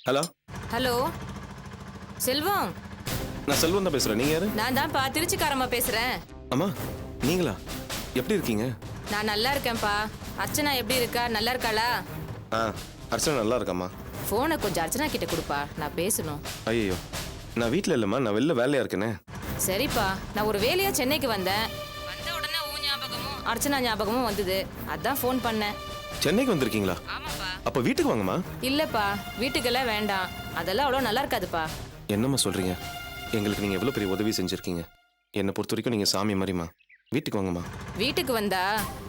Hello. Hello செல்வம். நான் செல்வம் தான் பேசுறேன். நீங்க யாரு? நான் தான்ப்பா திருச்சிக்காரம்மா பேசுறேன். அம்மா நீங்களா? எப்படி இருக்கீங்க? நான் நல்லா இருக்கேன்ப்பா. அர்ச்சனா எப்படி இருக்கா? நல்லா இருக்காளா? ஆ, அர்ச்சனா நல்லா இருக்கம்மா. போனை கொஞ்சம் அர்ச்சனா கிட்ட கொடுப்பா, நான் பேசணும். ஐயோ, நான் வீட்டில் இல்லைம்மா, நான் வெளில வேலையா இருக்கேனே. சரிப்பா, நான் ஒரு வேலையா சென்னைக்கு வந்தேன். வந்த உடனே உன் ஞாபகமும் அர்ச்சனா ஞாபகமும் வந்தது, அதான் ஃபோன் பண்ணேன். சென்னைக்கு வந்திருக்கீங்களா? ஆமாப்பா. அப்போ வீட்டுக்கு வாங்கம்மா. இல்லப்பா, வீட்டுக்கெல்லாம் வேண்டாம், அதெல்லாம் அவ்வளோ நல்லா இருக்காதுப்பா. என்னம்மா சொல்றீங்க? எங்களுக்கு நீங்க எவ்வளோ பெரிய உதவி செஞ்சிருக்கீங்க. என்னை பொறுத்த வரைக்கும் நீங்க சாமி மாதிரிம்மா. வீட்டுக்கு வாங்கம்மா. வீட்டுக்கு வந்தா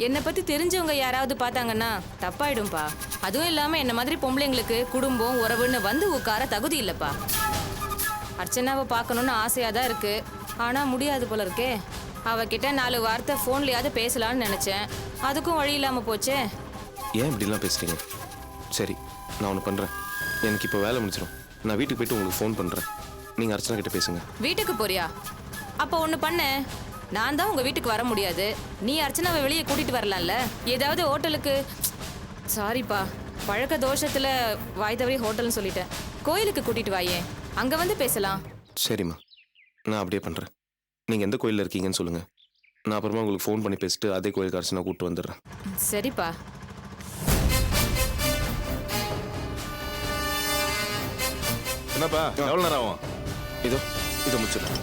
என்னை பத்தி தெரிஞ்சவங்க யாராவது பார்த்தாங்கன்னா தப்பாயிடும்பா. அதுவும் இல்லாம என்ன மாதிரி பொம்பளைங்களுக்கு குடும்பம் உறவுன்னு வந்து உட்கார தகுதி இல்லப்பா. அர்ச்சனாவை பார்க்கணும்னு ஆசையா தான் இருக்கு, ஆனா முடியாது போல இருக்கே. அவகிட்ட 4 வார்த்தை ஃபோன்லயாவது பேசலாம்னு நினைச்சேன், அதுக்கும் வழி இல்லாம போச்சே. ஏன் இப்படிலாம் பேசுறீங்க? சரி, நான் ஒன்று பண்றேன். எனக்கு இப்போ வேலை முடிச்சிடும். நான் வீட்டுக்கு போயிட்டு உங்களுக்கு ஃபோன் பண்றேன். நீங்க அர்ச்சனா கிட்ட பேசுங்க. வீட்டுக்கு போறியா? அப்போ ஒன்று பண்ண, நான் தான் உங்க வீட்டுக்கு வர முடியாது, நீ அர்ச்சனாவை வெளியே கூட்டிட்டு வரலாம்ல. ஏதாவது ஹோட்டலுக்கு, சாரிப்பா பழக்க தோஷத்துல வாய் தவறி ஹோட்டல்னு சொல்லிட்டேன், கோயிலுக்கு கூட்டிட்டு வாயே, அங்க வந்து பேசலாம். சரிம்மா, நான் அப்படியே பண்றேன். நீங்க எந்த கோயிலில் இருக்கீங்கன்னு சொல்லுங்க. நான் அப்புறமா உங்களுக்கு ஃபோன் பண்ணி பேசிட்டு அதே கோயிலுக்கு அர்ச்சனா கூப்பிட்டு வந்துடுறேன். சரிப்பா. என்னப்பா எவ்வளோ நேரம் ஆகும்? இதோ முடிச்சிடுறேன்.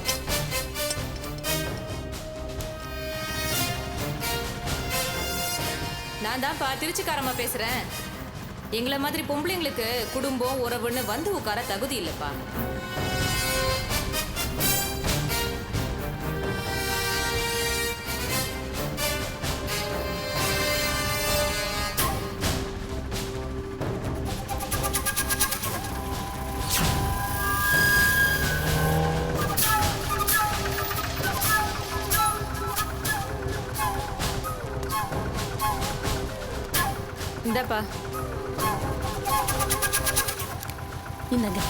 நான் தான்ப்பா திருச்சிக்காரம்மா பேசுறேன். எங்களை மாதிரி பொம்பளைங்களுக்கு குடும்பம் உறவுன்னு வந்து உட்கார தகுதி இல்லப்பா. இந்தாப்பா. இந்தாங்க.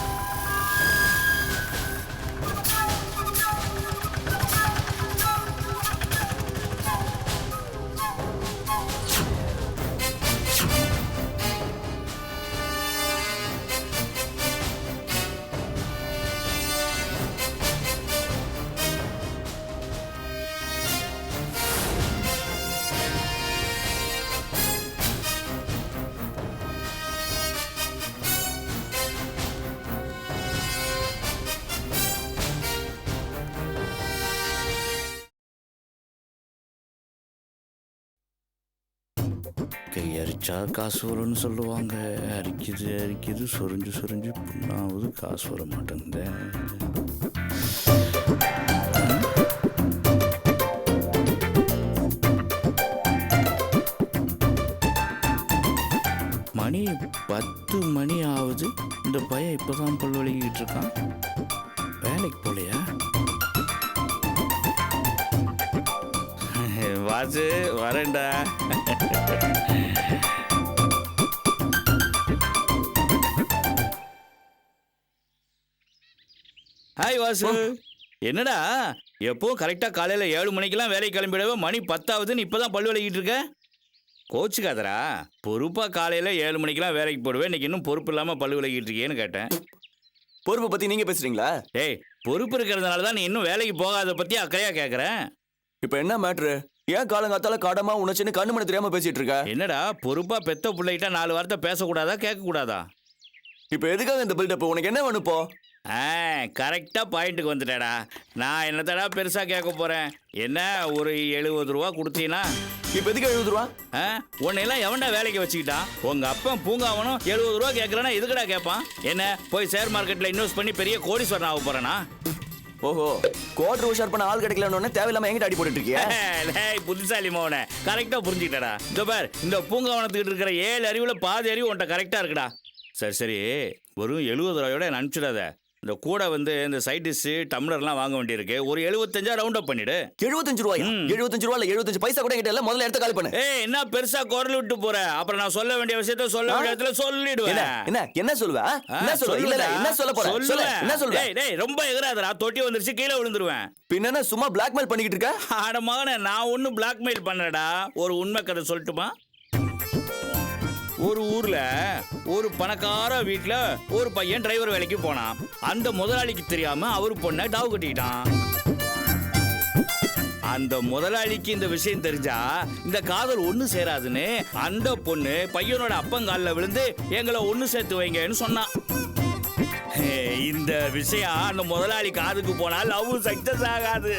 கையரிச்சா காசு வரும்னு சொல்லுவாங்க. அரிக்குது அரிக்குது, சொரிஞ்சு சொரிஞ்சு புண்ணாவது, காசு வர மாட்டேங்குது. மணி 10 மணி ஆகுது, இந்த பையன் இப்போதான் பல் வலிக்கிட்டு இருக்கான். வேலைக்கு போலையா? வாசு வரேன்டா. ஹாய் வாசு. என்னடா எப்பவும் கரெக்டாக காலையில் 7 மணிக்கெல்லாம் வேலைக்கு கிளம்பிடவே மணி 10 ஆகுதுன்னு இப்போ தான் பல் விளக்கிட்டு இருக்க. கோச்சுக்காதரா, பொறுப்பாக காலையில் 7 மணிக்கெல்லாம் வேலைக்கு போடுவேன், இன்னைக்கு இன்னும் பொறுப்பு இல்லாமல் பல் விளக்கிட்டு இருக்கேன்னு கேட்டேன். பொறுப்பை பற்றி நீங்கள் பேசுகிறீங்களா? ஏய், பொறுப்பு இருக்கிறதுனால தான் நீ இன்னும் வேலைக்கு போகாத பற்றி அக்கறையாக கேட்குறேன். இப்போ என்ன மேட்ரு? ஏன் காலங்காத்தால காடமா உனச்சுன்னு கண்ணு மணி தெரியாம பேசிட்டு இருக்க? என்னடா பொறுப்பா பெத்த பிள்ளைகிட்ட 4 வார்த்தை பேசக்கூடாதா, கேட்கக்கூடாதா? இப்போ எதுக்காக இந்த பில்டப்? உனக்கு என்ன வேணும் இப்போ? கரெக்டாக பாயிண்ட்டுக்கு வந்துட்டேடா. நான் என்னத்தடா பெருசாக கேட்க போகிறேன். என்ன ஒரு 70 ரூபா கொடுத்தீங்கன்னா? இப்போ எதுக்கு 70 ரூபா? உன்னையெல்லாம் எவன்டா வேலைக்கு வச்சுக்கிட்டான்? உங்கள் அப்பன் பூங்காவனும் 70 ரூபா கேட்குறேன்னா எதுக்குடா கேட்பான்? என்ன போய் ஷேர் மார்க்கெட்டில் இன்வெஸ்ட் பண்ணி பெரிய கோடீஸ்வரன் ஆக போகிறேனா? ஓஹோ, கோட் உஷார் பண்ண ஆள் கிடைக்கலன்னு தேவையில்லாம எங்கிட்ட அடி போட்டுட்டு இருக்கியா? புத்திசாலி மோனே, கரெக்டாக புரிஞ்சுக்கிட்டடா. இந்த பார், இந்த பூங்காவனத்துக்கிட்ட இருக்கிற 7 அறிவில் பாதி அறிவு உன்ட்ட கரெக்டாக இருக்குடா. சரி சரி, வெறும் 70 ரூபாயோட என்ன அனுப்பிச்சிடாத. இந்த கூட வந்து இந்த சைட் டிஷ் டம்ளர்லாம் வாங்க வேண்டியிருக்கு. ஒரு 75 ரவுண்ட் அப் பண்ணிடு. 75 ரூபாயா? 75 ரூபா இல்ல, 75 பைசா கூட என்கிட்ட இல்ல. முதல்ல எடுத்து கால் பண்ணு. என்ன பெருசா குரல் விட்டு போற? அப்புறம் நான் சொல்ல வேண்டிய விஷயத்த சொல்ல வேண்டிய இடத்துல சொல்லிடுவேன். என்ன சொல்லுவ? என்ன சொல்ல? இல்ல என்ன சொல்ல போற? சொல்ல. என்ன சொல்ல? டேய் ரொம்ப எகறாதடா, தொட்டி வந்துருச்சு, கீழே விழுந்துருவேன். பின்ன சும்மா பிளாக்மெயில் பண்ணிக்கிட்டு இருக்க? ஆட மகனே, நான் ஒன்னும் பிளாக்மெயில் பண்ணடா. ஒரு உண்மை கதை சொல்லட்டுமா? ஒரு ஊர்ல ஒரு பணக்கார வீட்டுல ஒரு பையன் டிரைவர் வேலைக்கு போனான். அந்த முதலாளிக்கு தெரியாம அவர் பொண்ணை டாவு கட்டிக்கிட்டான். அந்த முதலாளிக்கு இந்த விஷயம் தெரிஞ்சா இந்த காதல் ஒண்ணு சேராதுன்னு அந்த பொண்ணு பையனோட அப்பங்காலில் விழுந்து எங்களை ஒண்ணு சேர்த்து வைங்கன்னு சொன்னான். இந்த விஷயம் அந்த முதலாளி காதுக்கு போனா லவ் சக்சஸ் ஆகாது.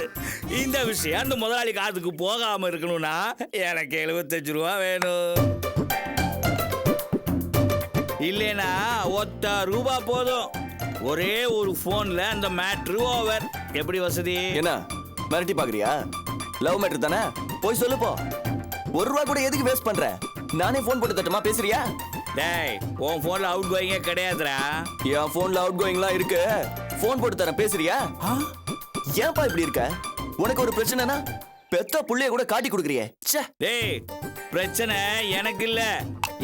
இந்த விஷயம் அந்த முதலாளி காதுக்கு போகாம இருக்கணும்னா எனக்கு 75 ரூபா வேணும். இல்லைனா ₹1 போதும். ஒரே ஒரு போன்ல அந்த மேட்ரு ஓவர். எப்படி வசதி? என்ன மிரட்டி பாக்குறியா? லவ் மேட்டர் தானே, போய் சொல்லுப்போ. ₹1 கூட எதுக்கு வேஸ்ட் பண்ற? நானே போன் போட்டு தட்டுமா, பேசுறியா? டேய், உன் போன்ல அவுட் கோயிங்கே கிடையாதுடா. என் போன்ல அவுட் கோயிங்லாம் இருக்கு. போன் போட்டு தரேன், பேசுறியா? ஏன்பா இப்படி இருக்க? உனக்கு ஒரு பிரச்சனைனா பெத்த புள்ளைய கூட காட்டி கொடுக்குறியே. டேய், பிரச்சனை எனக்கு இல்ல,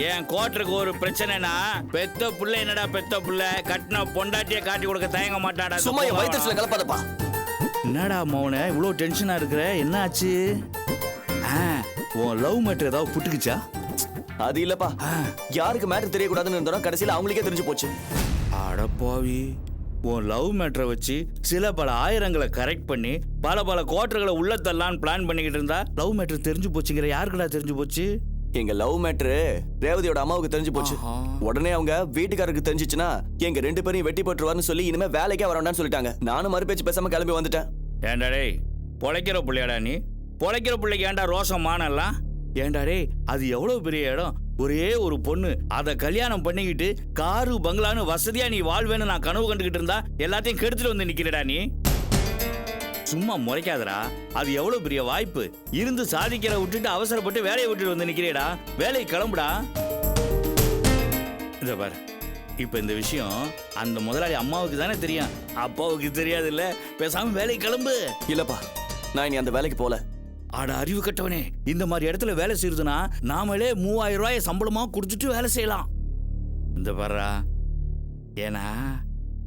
என் கோட்டருக்கு ஒரு பிரச்சனைனா பெத்த புள்ள என்னடா பெத்த புள்ள கட்டின பொண்டாட்டிய காட்டி கொடுக்க தயங்க மாட்டாடா. சும்மா என் வயிற்றுல கலப்பாதப்பா. என்னடா மௌன இவ்வளோ டென்ஷனா இருக்கிற, என்ன ஆச்சு? உன் லவ் மேட்டர் ஏதாவது புட்டுக்குச்சா? அது இல்லப்பா, யாருக்கு மேட்டர் தெரியக்கூடாதுன்னு இருந்தோம், கடைசியில் அவங்களுக்கே தெரிஞ்சு போச்சு. அடப்பாவி, உன் லவ் மேட்டரை வச்சு சில பல ஆயிரங்களை கரெக்ட் பண்ணி பல கோட்டர்களை உள்ள தள்ளலான்னு பிளான் பண்ணிக்கிட்டு இருந்தா லவ் மேட்டர் தெரிஞ்சு போச்சுங்கிற. யாருக்குடா தெரிஞ்சு போச்சு? எங்க லவ் மேட்ரு ரேவதியோட அம்மாவுக்கு தெரிஞ்சு போச்சு. உடனே அவங்க வீட்டுக்காரருக்கு தெரிஞ்சிச்சுன்னா எங்க 2 பேரையும் வெட்டி போட்டுருவாருன்னு சொல்லி இனிமே வேலைக்கே வரணும்னு சொல்லிட்டாங்க. நானும் மறுபேச்சு பேசாம கிளம்பி வந்துட்டேன். ஏண்டா டேய், பொழைக்கிற பிள்ளையாடா நீ? பொழைக்கிற பிள்ளைக்கு ஏன்டா ரோசம் மானலாம்? ஏண்டா டேய், அது எவ்வளவு பெரிய இடம், ஒரே ஒரு பொண்ணு, அதை கல்யாணம் பண்ணிக்கிட்டு காரு பங்களான்னு வசதியா நீ வாழ்வேன்னு நான் கனவு கண்டுகிட்டு இருந்தா எல்லாத்தையும் கெடுத்துட்டு வந்து நிக்கிறடா நீ. சும்மா முறைக்காதடா, அது எவ்வளவு பெரிய வாய்ப்பு. இருந்து சாதிக்கிற விட்டுட்டு அவசரப்பட்டு வேலையை விட்டுட்டு வந்து நிக்கிறேடா. வேலைக்கு கிளம்புடா. இத பாரு, இப்ப இந்த விஷயம் அந்த முதலாளி அம்மாவுக்கு தானே தெரியும், அப்பாவுக்கு தெரியாது இல்ல. பேசாம வேலைக்கு கிளம்பு. இல்லப்பா, நான் இனி அந்த வேலைக்கு போல. ஆட அறிவு கட்டவனே, இந்த மாதிரி இடத்துல வேலை செய்யறதுனா நாமளே 3000 ரூபாய் சம்பளமா குடிச்சிட்டு வேலை செய்யலாம். இந்த பாருடா, ஏன்னா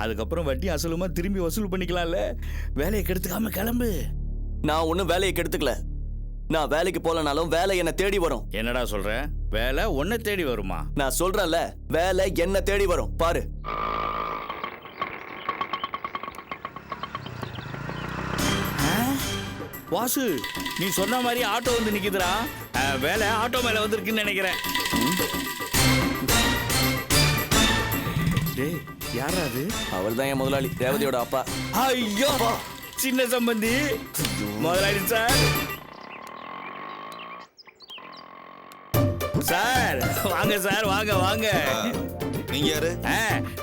அதுக்கப்புறம் வட்டி அசலுமா திரும்பி வசூல் பண்ணிக்கலாம்ல. வேலையை கெடுத்துக்காம கிளம்பு. நான் ஒன்னும் வேலையை கெடுத்துக்கல. நான் வேலைக்கு போலனாலும் வேலை என்ன தேடி வரும். என்னடா சொல்ற? வேலை உன்னை தேடி வருமா? நான் சொல்றேன்ல, வேலை என்ன தேடி வரும். பாரு. வாசு, நீ சொன்ன மாதிரி ஆட்டோ வந்து நிக்குதுடா. வேலை ஆட்டோ மேல வந்திருக்குன்னு நினைக்கிறேன். டேய், யாரா அது? அவர் தான் என் முதலாளி, ரேவதியோட அப்பா. ஐயோ, சின்ன சம்பந்தி முதலாளி சார். சார் வாங்க சார், வாங்க வாங்க. நீங்க யாரு?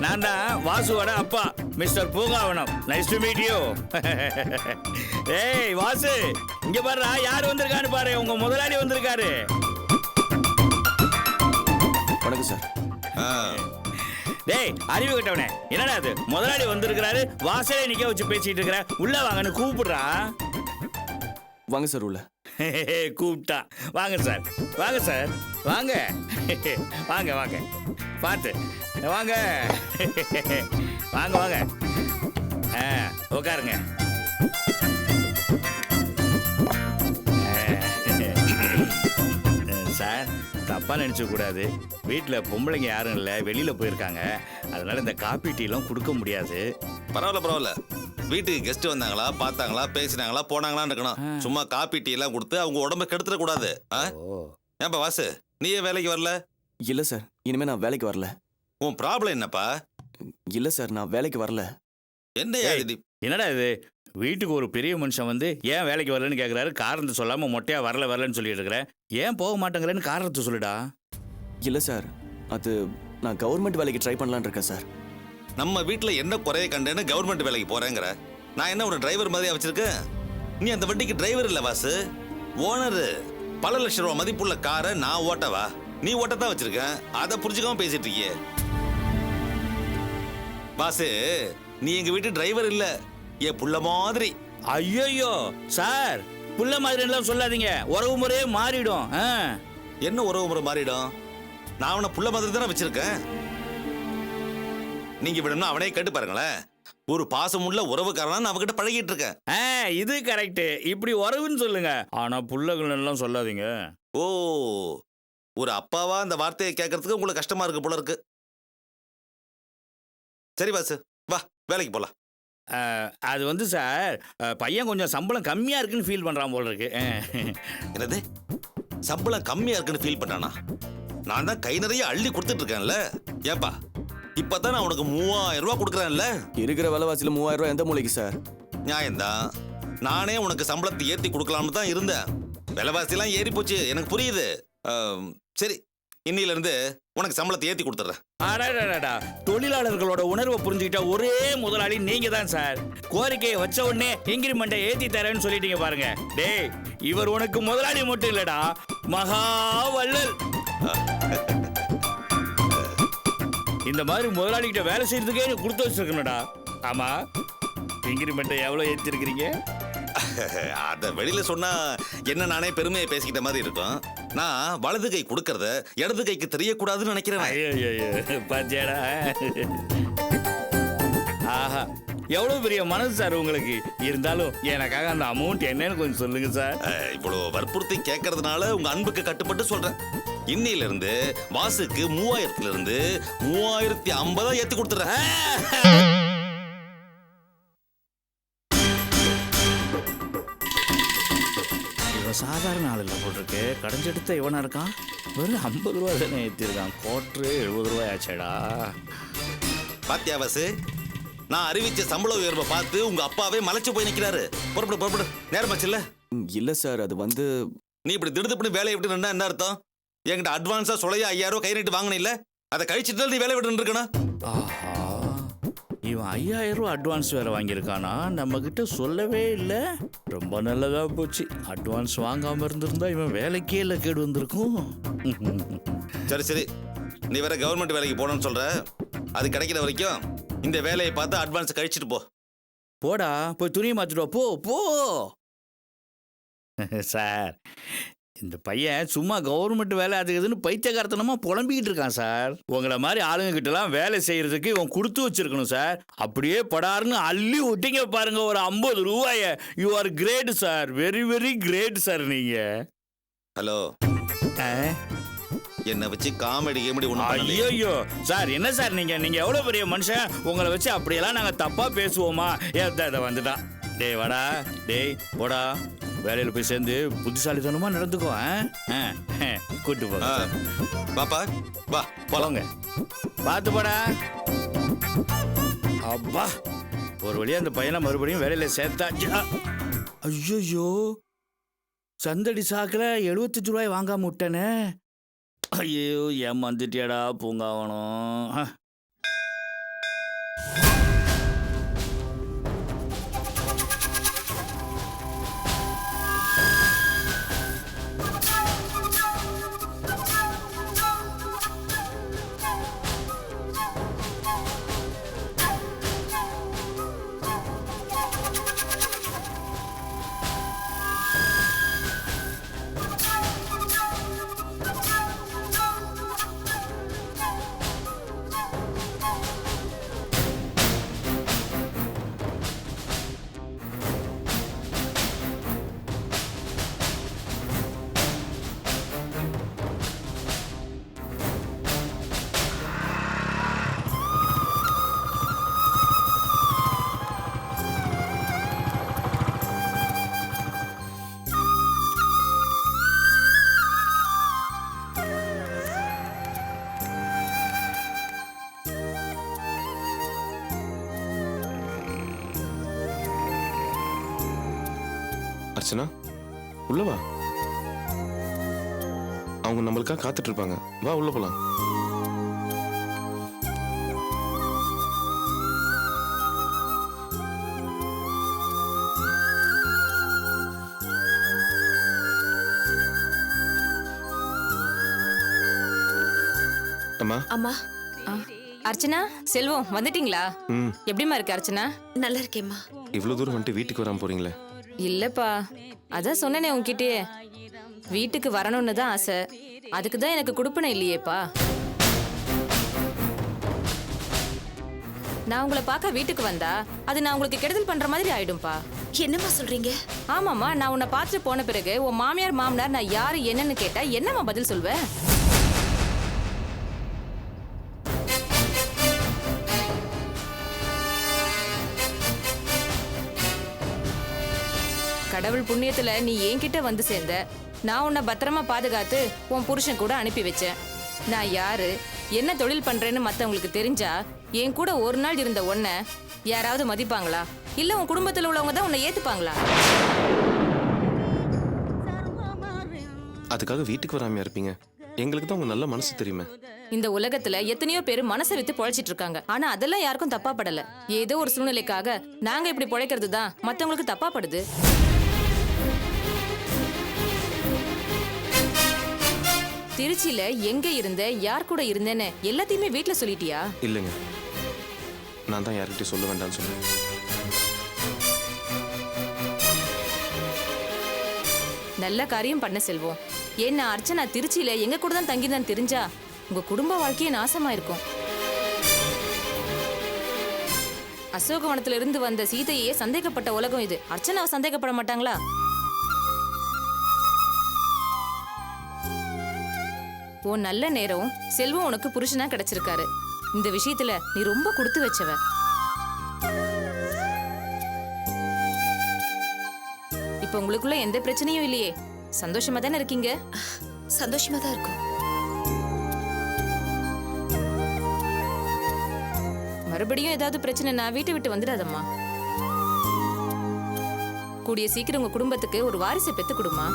நான் தான் வாசுவோட அப்பா, mister Poongavanam. Nice to meet you. ஏய் வாசு, இங்க பாருடா, யார் வந்திருக்கான்னு பாரு. உங்க முதலாளி வந்திருக்காரு. வணக்கம் சார். டேய் அறிவு கட்டவனே, என்னடா அது? முதலாளி வந்திருக்கிறாரு, வாசலே நிக்க வச்சு பேசிட்டு இருக்கிற. உள்ள வாங்கன்னு கூப்பிடுறா. வாங்க சார் உள்ள. கூப்பிட்டா. வாங்க சார், வாங்க சார், வாங்க வாங்க வாங்க, பார்த்து வாங்க வாங்க வாங்க, உட்காருங்க. சார் தப்பா நினைச்ச கூடாது, வீட்டில் பொம்பளைங்க யாரும் இல்லை, வெளியில போயிருக்காங்க. அதனால இந்த காபி டீலாம் கொடுக்க முடியாது. பரவாயில்ல, வீட்டுக்கு கெஸ்ட் வந்தாங்களா, பார்த்தாங்களா, பேசினாங்களா, போனாங்களான்னு இருக்கணும். சும்மா காப்பி டீ எல்லாம் கொடுத்து அவங்க உடம்ப கெடுத்துட கூடாது. ஏன்பா வாசு, நீ ஏன் வேலைக்கு வரல? இல்ல சார், இனிமே நான் வேலைக்கு வரல. உன் ப்ராப்ளம் என்னப்பா? இல்ல சார், நான் வேலைக்கு வரல. என்னடா இது? வீட்டுக்கு ஒரு பெரிய மனுஷன் வந்து ஏன் வேலைக்கு வரலன்னு கேட்குறாரு. காரணத்தை சொல்லாம மொட்டையா வரலன்னு சொல்லிட்டு இருக்கிறேன். ஏன் போக மாட்டேங்கிறேன்னு காரணத்தை சொல்லுடா. இல்ல சார், அது நான் கவர்மெண்ட் வேலைக்கு ட்ரை பண்ணலான்னு இருக்கேன் சார். நம்ம வீட்டுல என்ன குறைய கண்டேன்னு கவர்மெண்ட் வேலைக்கு போறேங்கிற? நான் என்ன ஒரு டிரைவர் மாதிரியா வச்சிருக்கேன்? நீ அந்த வண்டிக்கு டிரைவர் இல்ல வாசு, ஓனர். பல லட்சம் ரூபாய் மதிப்புள்ள காரை நான் ஓட்டவா, நீ ஓட்டத்தான் வச்சிருக்கேன். அதை புரிஞ்சுக்காம பேசிட்டு இருக்கியே வாசு. நீ எங்க வீட்டு டிரைவர் இல்ல, என் புள்ள மாதிரி. ஐயோ சார், புள்ள மாதிரி எல்லாம் சொல்லாதீங்க, உறவு முறையே மாறிடும். என்ன உறவு முறை மாறிடும்? நான் அவனை புள்ள மாதிரி தானே வச்சிருக்கேன். நீங்க விடணும் அவனே கேட்டு பாருங்களேன். ஒரு பாசமுள்ள உறவுக்காரனா அவகிட்ட பழகிட்டு இருக்கேன். இது கரெக்ட். இப்படி உறவுன்னு சொல்லுங்க, ஆனா புள்ளகள் எல்லாம் சொல்லாதீங்க. ஓ, ஒரு அப்பாவா அந்த வார்த்தையை கேட்கறதுக்கு உங்களுக்கு கஷ்டமா இருக்கு போல இருக்கு. சரி வாசு, வா வேலைக்கு போலாம். அது வந்து சார் பையன் கொஞ்சம் சம்பளம் கம்மியாக இருக்குன்னு ஃபீல் பண்ணுறான் போல இருக்கு. என்னது சம்பளம் கம்மியா இருக்குன்னு ஃபீல் பண்ணானா? நான் தான் கை நிறைய அள்ளி கொடுத்துட்டு இருக்கேன்ல. ஏப்பா இப்பதான் நான் உனக்கு 3000 ரூபாய் கொடுக்குறேன்ல. இருக்கிற விலைவாசியில 3000 ரூபாய் எந்த மூலைக்கு சார்? நியாயம்தான். நானே உனக்கு சம்பளத்தை ஏற்றி கொடுக்கலாம்னு தான் இருந்தேன். விலைவாசிலாம் ஏறி போச்சு, எனக்கு புரியுது. சரி, இன்னில இருந்து உனக்கு சம்பளத்தை ஏற்றி கொடுத்துட்றேன். அடாடாடா, தொழிலாளர்களோட உணர்வை புரிஞ்சுக்கிட்ட ஒரே முதலாளி நீங்க தான் சார். கோரிக்கையை வச்ச உடனே இன்கிரிமெண்ட்டை ஏற்றி தரேன்னு சொல்லிட்டீங்க பாருங்க. டேய், இவர் உனக்கு முதலாளி மட்டும் இல்லடா, மகா வள்ளல். இந்த மாதிரி முதலாளிகிட்ட வேலை செய்யறதுக்கே கொடுத்து வச்சிருக்கணும்டா. ஆமா, இன்கிரிமெண்ட்டை எவ்வளோ ஏற்றிருக்கிறீங்க? அத வெளியில சொன்னா என்ன நானே பெருமையை பேசிக்கிட்ட மாதிரி இருக்கும். நான் வலது கை கொடுக்கறத இடது கைக்கு தெரியக்கூடாதுன்னு நினைக்கிறேன். ஐயோ பாத்தியாடா. ஆஹா, எவ்வளவு பெரிய மனசு சார் உங்களுக்கு. இருந்தாலும் எனக்காக அந்த அமௌண்ட் என்னன்னு கொஞ்சம் சொல்லுங்க சார். இவ்வளவு வற்புறுத்தி கேட்கறதுனால உங்க அன்புக்கு கட்டுப்பட்டு சொல்றேன். இன்னையில இருந்து வாசுக்கு 3000ல இருந்து 3050 ஏத்தி கொடுத்துறேன். சாதாரண ஆள் இல்லை போட்டிருக்கு. கடைஞ்செடுத்த இவனா இருக்கான். வெறும் 50 ரூபா தானே ஏற்றிருக்கான். கோட்ரு 70 ரூபாய் ஆச்சேடா. பாத்தியா வாசு, நான் அறிவிச்ச சம்பள உயர்வை பார்த்து உங்க அப்பாவே மலைச்சு போய் நிக்கிறாரு. புறப்படு, நேரம் ஆச்சுல்ல. இல்ல சார், அது வந்து நீ இப்படி திடுதுப்புன்னு வேலையை விட்டு நின்னா என்ன அர்த்தம்? என்கிட்ட அட்வான்ஸா சொல்லையா 5000 கை நீட்டு வாங்கின இல்ல, அதை கழிச்சுட்டு நீ வேலை விட்டு இருக்கணும். ஆஹா, இவன் 5000 ரூபா அட்வான்ஸ் வேற வாங்கியிருக்கானா? நம்ம கிட்ட சொல்லவே இல்லை. ரொம்ப நல்லதா போச்சு. அட்வான்ஸ் வாங்காம இருந்திருந்தா இவன் வேலைக்கே இல்லை கேடு வந்திருக்கும். சரி, நீ வேற கவர்மெண்ட் வேலைக்கு போகணும்னு சொல்ற. அது கிடைக்கிற வரைக்கும் இந்த வேலையை பார்த்து அட்வான்ஸ் கழிச்சிட்டு போ. போடா, போய் துணியை மாத்திட்டு போ போ. சார், இந்த பையன் சும்மா கவர்மெண்ட் வேலை அது இதுன்னு பைத்தியகாரத்தனமா புலம்பிக்கிட்டு இருக்கான் சார். உங்களை மாதிரி ஆளுங்க கிட்டலாம் வேலை செய்யறதுக்கு இவன் கொடுத்து வச்சிருக்கணும் சார். அப்படியே படாருன்னு அள்ளி விட்டீங்க பாருங்க ஒரு 50 ரூபாய. You are great sir, very very great sir நீங்க. ஹலோ, என்ன வச்சு காமெடி ஐயோ சார், என்ன சார் நீங்க எவ்வளவு பெரிய மனுஷன். உங்களை வச்சு அப்படியெல்லாம் நாங்க தப்பா பேசுவோமா? ஏத்த வந்துட்டான். டேய் வாடா, டேய் போடா, வேலையில் போய் சேர்ந்து புத்திசாலித்தனமா நடந்துக்கோ. கூட்டு போங்க. பாப்பா வா போலாங்க. பார்த்து போடா. அப்பா, ஒரு வழியா அந்த பையனை மறுபடியும் வேலையில சேர்த்தாச்சு. ஐயோ, சந்தடி சாக்கில் 75 ரூபாய் வாங்காம விட்டேனே. ஐயோ, ஏமாந்துட்டியாடா பூங்காவனம். அர்ச்சனா, உள்ள வா. அவங்க நம்மளுக்காக காத்துட்டு இருப்பாங்க. வா உள்ள போலாம். அம்மா. அம்மா. அர்ச்சனா, செல்வம் வந்துட்டீங்களா? எப்படிமா இருக்கு அர்ச்சனா? நல்லா இருக்கேம்மா. இவ்வளவு தூரம் வந்துட்டு வீட்டுக்கு வராம போறீங்களே? இல்லப்பா, அதான் சொன்னேனே உன்கிட்டயே, வீட்டுக்கு வரணும்னு தான் ஆசை. அதுக்கு தான் எனக்கு கொடுப்பன இல்லையேப்பா. நான் உங்களை பார்க்க வீட்டுக்கு வந்தா அது நான் உங்களுக்கு கெடுதல் பண்ற மாதிரி ஆயிடும்பா. என்னம்மா சொல்றீங்க? ஆமாம்மா, நான் உன்னை பார்த்துட்டு போன பிறகு உன் மாமியார் மாமனார் நான் யாரு என்னன்னு கேட்டா என்னம்மா பதில் சொல்வேன்? கடவுள் புண்ணியத்துல நீ என்கிட்ட வந்து சேர்ந்த. நான் உன்னை பத்திரமா பாதுகாத்து உன் புருஷன் கூட அனுப்பி வச்சேன். நான் யாரு, என்ன தொழில் பண்றேன்னு மத்தவங்களுக்கு தெரிஞ்சா என் கூட ஒரு நாள் இருந்த உன்னை யாராவது மதிப்பாங்களா? இல்ல உன் குடும்பத்துல உள்ளவங்க தான் உன்னை ஏத்துப்பாங்களா? அதுக்காக வீட்டுக்கு வராமையா இருப்பீங்க? எங்களுக்கு தான் உங்க நல்ல மனசு தெரியுமே. இந்த உலகத்துல எத்தனையோ பேர் மனசை வித்து பொழைச்சிட்டு இருக்காங்க. ஆனா அதெல்லாம் யாருக்கும் தப்பா படல. ஏதோ ஒரு சூழ்நிலைக்காக நாங்க இப்படி பொழைக்கிறது தான் மத்தவங்களுக்கு தப்பா படுது. திருச்சியில எங்க இருந்த, யார் கூட இருந்தேன்னு எல்லாத்தையுமே வீட்ல சொல்லிட்டியா? இல்லைங்க, நான் தான் யார்கிட்டயும் சொல்ல வேண்டாம்னு சொன்னேன். நல்ல காரியம் பண்ண செல்வம். ஏன்னா அர்ச்சனா திருச்சியில எங்க கூட தான் தங்கிதான் தெரிஞ்சா உங்க குடும்ப வாழ்க்கையே நாசமா இருக்கும். அசோகவனத்துல இருந்து வந்த சீதையே சந்தேகப்பட்ட உலகம் இது. அர்ச்சனாவை சந்தேகப்பட மாட்டாங்களா? உன் நல்ல நேரம் செல்வம் உனக்கு புருஷனா கிடைச்சிருக்காரு. இந்த விஷயத்துல நீ ரொம்ப கொடுத்து வச்சவ. இப்ப உங்களுக்குள்ள எந்த பிரச்சனையும் இல்லையே, சந்தோஷமா தானே இருக்கீங்க? சந்தோஷமா தான் இருக்கும். மறுபடியும் ஏதாவது பிரச்சனை நான் வீட்டை விட்டு வந்துடாதம்மா. கூடிய சீக்கிரம் உங்க குடும்பத்துக்கு ஒரு வாரிசை பெத்து கொடுமா.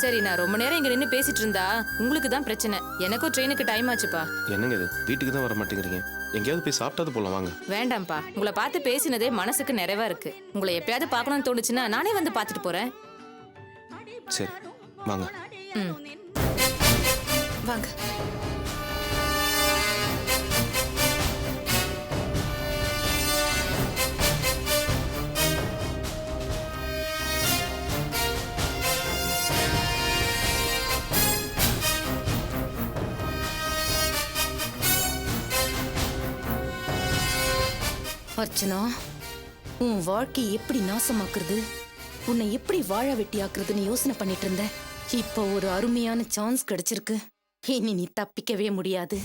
சரி, நான் ரொம்ப நேரம் இங்க நின்னு பேசிட்டு இருந்தா உங்களுக்கு தான் பிரச்சனை. எனக்கும் ட்ரெயினுக்கு டைம் ஆச்சுப்பா. என்னங்க இது, வீட்டுக்கு தான் வர மாட்டேங்கிறீங்க? எங்கேயாவது போய் சாப்பிட்டாது போலாம் வாங்க. வேண்டாம்ப்பா, உங்களை பார்த்து பேசினதே மனசுக்கு நிறைவா இருக்கு. உங்களை எப்பயாவது பார்க்கணும்னு தோணுச்சுன்னா நானே வந்து பார்த்துட்டு போறேன். சரி வாங்க. ம். வாங்க. அர்ச்சனா, உன் வாழ்க்கை எப்படி நாசமாக்குறது, உன்னை எப்படி வாழ வெட்டியாக்குறதுன்னு யோசனை பண்ணிட்டு இருந்த. இப்போ ஒரு அருமையான சான்ஸ் கிடைச்சிருக்கு. இனி நீ தப்பிக்கவே முடியாது.